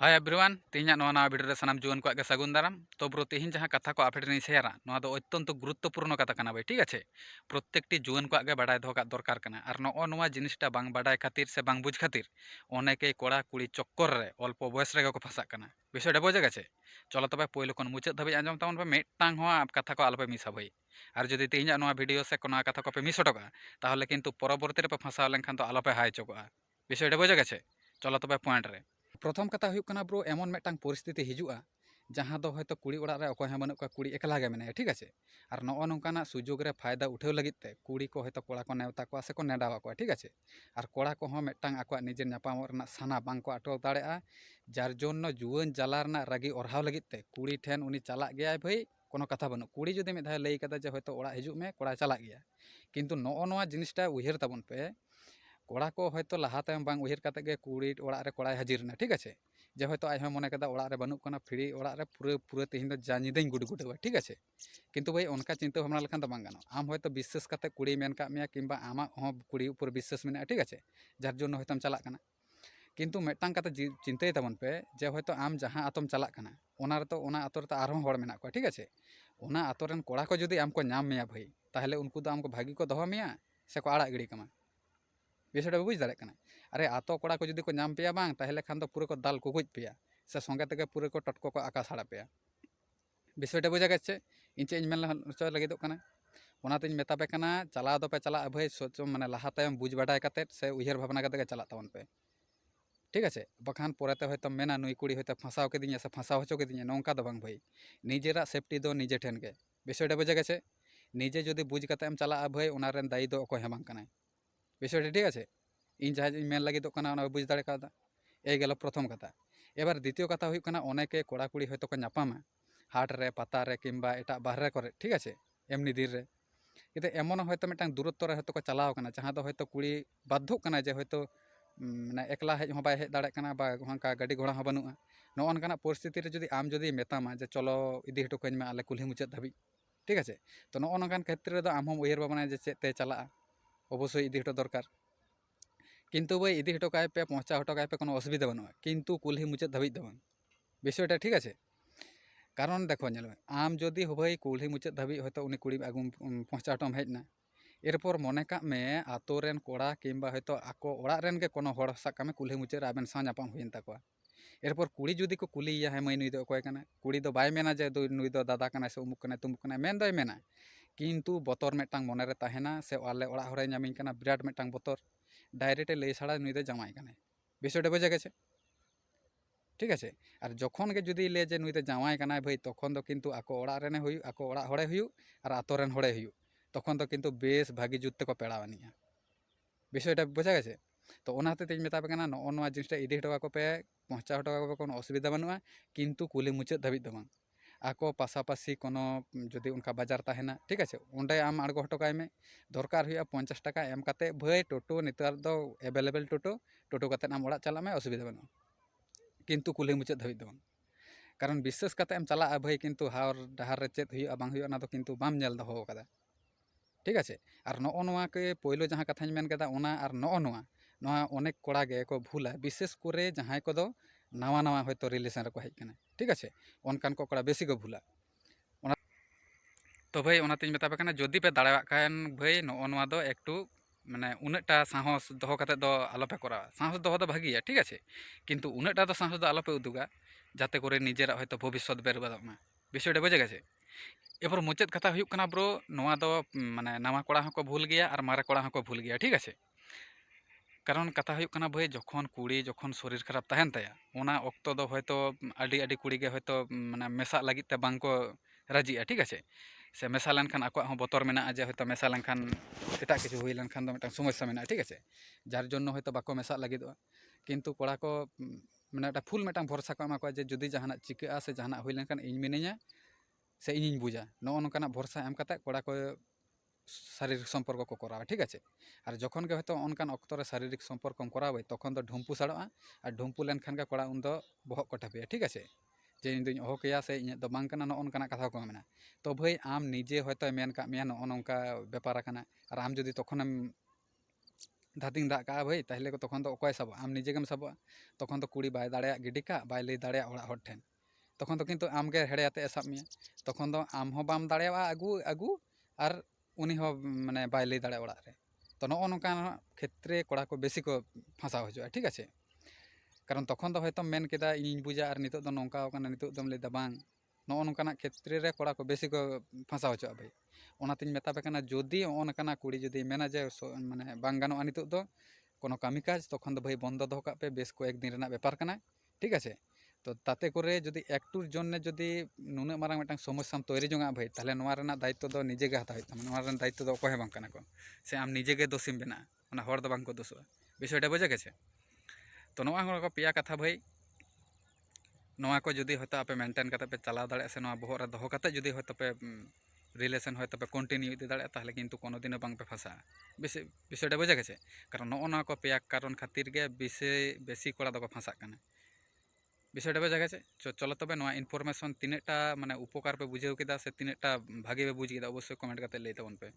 Hi everyone तेहना नवा video रे सानाम जुआन को सागुन दाराम तो ब्रो तेहन जहाँ कथा को आपे ठेन शेयरा नवा दो अत्यंत गुरुत्वपूर्ण कथा कना भाई ठीक है प्रत्येकटी जुआन को बाडाय दो दरकार कना और नवा जिनिसटा बांग बाडाय खातिर से बांग बुझ खातिर अनेके कोड़ा कुड़ी चक्कर रे अल्प बयस रे को फंसा कना विषयटा बोझे गेछे चलो तबे पहिलो खन मुचाद धाबी आंजम ताबन पे मिदटांग हो कथा को आलोपे मिसा भाई और जदि तेहना नवा वीडियो से कोनो कथा को पे मिस हटोगा ताहले किन्तु परवर्ती रे पे फंसा लेनखान तो आलोपे हाय चोगोगा विषयटा बोझे गेछे चलो तबे पॉइंट रे प्रथम कथा हुयुग कना ब्रो एमन मिदटांग परिस्थिति हिजुआ जहाँ दो हयतो कुड़ी ओड़ा रे अकय हं बानुग का कुड़ी एकला गे मेनाया ठीक आछे और नगो नोंकाना सुजोग रे फायदा उठाव लगित ते कुड़ी को हयतो कोड़ा को नेवता को से को नेडावा को ठीक आछे और कोड़ा को हं मिदटांग आकवा निजेर न्यापामोग रेनाग साना बांग को आटक दाड़ेया जार जोन्नो जुआन जाला रेनाग रागी ओरहाव लगित ते कुड़ी ठेन उनी चालाग गयाय भाई कोनो कथा बानुग कुड़ी जुदि मिद धाव लई कदा जे हयतो ओड़ा हिजुग मे कोड़ा चालाग गया किन्तु नगो नोआ जिनिसटा उयहर ताबन पे कोड़ा को हयतो लाहा तायम बांग उयहर काते गे कुड़ी ओड़ा रे कोड़ाय हाजिरना ठीक आछे जे हयतो आज मने कदा ओड़ा रे बानुग कना फ्री ओड़ा रे पूरा पूरा तेहन दो जा निदाई गुडगुडवा ठीक आछे किन्तु भाई उनका चिंता भावना लेखान दो बांग गानोगा आम हयतो विश्वास काते कुड़ी मेन काग मेया किंबा आमाग हं कुड़ी उपर विश्वास मेनाया ठीक आछे जार जोन्नो हयतोम चालाग काना किन्तु मिदटांग कथा चिंताय ताबन पे जे हयतो आम जहाँ आतोम चालाग काना ओना रे तो ओना आतो रे तो आरहों हड़ मेनाग कोवा ठीक आछे ओना आतो रेन कोड़ा को जुदि आमको नाम मेया भाई ताहले उनको दो आमको भागी को दोहो मेया से को आड़ाग गिड़ी कामा विषयटा बुझ दाड़े कना अरे आतो कोड़ा को जुदि को नाम पेया बांग ताहले खान दो पूरा को दाल को गुज पेया से संगे तेगे पूरा को टटको को आका साड़ा पेया विषयटा बुझा गेछे इन चेज मेन हचो लगिदोग कना ओनातेñ मेतापे कना चलाव दोपे चलाग भाई सोचो माने लाहा तायम बुझ बाडाय कातेद से उयहर भावना काते गे चलाग ताबन पे ठीक आछे बखान पोरेते हयतो मेना नुई कुड़ी हयतो फांसाव केदिᱧᱟ से फांसाव हचो केदिᱧᱟ नोंका दो बांग भाई निजेरा सेफ्टी दो निजे ठेन गे विषयटा बुझा गेछे निजे जदि बुझ कातेम चलागा भाई ओनारेन दायी दो अकय हं बांग कानाय विषयटा ठीक आछे इन जहाँ मेन लगिदोग कना ओना बुझ दाड़े कादा ए गेलो प्रथम कथा एबार द्वितीय कथा हुयुग कना अनेके कोड़ा कुड़ी हयतो को नापामा हाट रे पाता रे किंबा एटा बाहरे करे ठीक आछे एमनि दिन रे किन्तु एमन हयतो मिदटांग दूरत्व रे हयतो को चलाव काना जहाँ दो हयतो कुड़ी बाध्यक काना जे हयतो माने एकला हेज हं बाय हेज दाड़ेग काना बा हंका गाड़ी घोड़ा हं बानुआ नगो नोंकानाग परिस्थिति रे जुदि आम जुदि मेतामा जे चलो इदि हटो काᱧ मे आले कुल्ही मुचाद धाबी ठीक आछे तो नगो नोंकान क्षेत्र रे दो आम हं उयहर भाबनाया जे चेद ते चालागा अवश्य इदि हटो दरकार किन्तु भाई इदि हटो काय पे पहुँचा हटो काय पे कोनो असुविधा बानुआ किन्तु कुल्ही मुचाद धाबी दो बांग विषयटा ठीक आछे कारण देखो नेल मे आम जदि भाई कुल्ही मुचाद धाबी हयतो उनी कुड़ी आगुम पहुँचा हटोम हेजना एरपर मने काग मे आतो रेन कोड़ा किंबा हयतो आको ओड़ा रेन गे कोनो हड़ साब काग मे कुल्ही मुचाद रे आबेन साव नापाम हुयेन ताकोआ एरपर कुड़ी जुदि को कुलिया हे माई नुई दो अकय काना कुड़ी दो बाय मेना जे नुई दो दादा कानाय से उमुक कानाय तुमुक कानाय मेन दोय मेना किन्तु बतर मिदटांग मने रे ताहेना से आले ओड़ा हड़े नामिñ काना बिराट मिदटांग बतर डायरेक्ट लई साड़ा नुई दो जामाय कानाय विषयटा बुझा गेछे ठीक आछे और जखन गे जुदि ले जे नुई दो जामाय कानाय भाई तखन दो किन्तु आको ओड़ा रेने हुयु आको ओड़ा हड़े हुयु और आतो रेन हड़े हुयु तखन दो किन्तु बेस भागी जुत तेको पेड़ा आनिया विषयटा बुझा गेछे तो ओना हतेतेñ मेतापे काना नगो नोआ जिनिसटा इदि हटो काको पे पहुँचा हटो काको पे कोनो असुविधा बानुआ किन्तु कुली मुचाद धाबी दो बांग आको पासापासी कोनो जदि उनका बाजार ताहेना ठीक आछे ओंडे आम आड़गो हटो काय मे दरकार हुआ 50 टाका एम काते भाई टोटो नेतार दो एभेलेबल टोटो टोटो काते आम ओड़ा चलाग मे असुविधा बानुआ किन्तु कुल्ही मुचाद धाबी दो बांग कारण विश्वास काते एम चलागा भाई किन्तु हार डाहार रे चेद हुयुआ बांग हुयुआ ओना दो किन्तु बाम नेल दोहो कादा ठीक आछे और नगो नोआ के पहलो जहाँ कथाñ मेन केदा ओना और नगो नोआ नोआ अनेक कोड़ा गे को भूला विशेष करे जहाँ को नावा नावा हयतो रिलेशन रको हेज काना ठीक आछे ओनकान को कोड़ा बेसी को भूला तो भाई ओनातेñ मेतापे काना जदि पे दाड़ेवाग खान भाई नगो नोआ दो एकटू माने उन्नटा साहस दोहो काते दो आलोपे करावा साहस दोहो दो भागिया ठीक आछे किन्तु उन्नटा दो साहस दो आलोपे उदुगा जाते करे निजेरा हयतो भविष्यत बेरबादोग मा विषयटा बुझे गेछे एरपर मुचाद कथा हुयुग कना ब्रो नोआ दो माने नावा कोड़ा हको भूल गया और मारे कोड़ा हको भूल गया ठीक आछे कारण कथा हुयुग कना भाई जखन कुड़ी जखन शरीर खराब ताहेन ताया ओना ऑक्तो दो हयतो आडी आडी कुड़ी गे हयतो माने मेसाग लागिद ते बांग को राजिया ठीक आछे से मेसा लेनखान आकोआग हं बतर मेनागा जे हयतो मेसा लेनखान एटाग किछु हुई लेनखान दो मिदटांग समस्या मेनागा ठीक आछे जार जोन्नो हयतो बाको मेसाग लागिदोगा किन्तु कोड़ा को माने एटा फुल मिदटांग भरसा को एमा कोवा जे जुदि जहानाग चिकाआ से जहानाग हुई लेनखान इᱧ मिनाइया से इᱧिᱧ बुझा नगो नोंकानाग भरसा एम काते कोड़ा को शारीरिक सम्पर्क को करावा ठीक आछे और जखन गे हयतो अनकान ऑक्तो रे शारीरिक सम्पर्कम करावा तखन दो ढुम्पु साड़ोआ और ढुम्पु लेनखान गे कोड़ा उन दो बहग को ठापेया ठीक आछे जे इन दोñ अहो केया से इñाग दो बांग काना नगो नोंकानाग कथा को मेना तो भाई आम निजे हयतो मेन काग मेया नगो नोंका बेपार आकाना और आम जदि तखनेम ধাতিং দাগ কাগা ভাই তাহলে তখন তো অকয় সাবा आम निजेगेम साबा तखन तो कुड़ी बाय दाड़ेया गिडी का बाय लई दाड़ेया ओड़ा हर ठेन तखन तो किन्तु आमगे हेड़े आते साब मिया तखन तो आम हो बाम दाड़ेया आगु आगु और उनी हो माने बाय लई दाड़ेया ओड़ा रे तो नगो नोंकान क्षेत्रे कोड़ा को बेसी को फांसाव हजोआ ठीक आछे कारण तखन तो हयतो मेन केदा इᱧ बुझा और नितोग दो नोंका काना नितोग दम लैदा बांग नगो नोंकाना क्षेत्रे रे कोड़ा को बेसी को फांसाव हजोआ भाई ओनातिᱧ मेतापे काना जोदि ओनकाना कुड़ी जोदि मेना जे माने बांग गानोआ नितोग दो कोनो कामी काज तखन दो भाई बंद दोहो काग पे बेस कयेक दिन रेना बेपार काना ठीक आछे तो ताते करे जोदि एकटूर जन्य जोदि नुनाग मारांग मिदटांग समस्याम तैरि जोंगा भाई ताहले नोआ रेना दायित्व दो निजेगे हाताव हुयुग तामा नोआ रेन दायित्व दो अकय हᱚᱸ बांग काना को से आम निजेगे दोषीम बेना ओना हर दो बांग को दोषोआ विषयटा बुझे गेछे तो नोआ को पेया कथा भाई नोआ को जोदि हयतो आपे मेनटेन काते पे चलाव दाड़ेया से नोआ बोहग रे दोहो काते जोदि हयतो पे रिलेशन हयतो पे कन्टिन्यू इदि दाड़ेया ताहले किन्तु कोनो दिनो बांग पे फांसा विषयटा बुझे गेछे कारण नगो नोआ को पेया कारण खातिर गे बेसी कोड़ा दो को फांसाग काना विषयटा बुझे गेछे चलो तबे नोआ इनफरमेशन तिनेटा माने उपकार पे बुझेव केदा से तिनेटा भागे पे बुझ केदा अवश्य कमेंट काते लई ताबोन पे।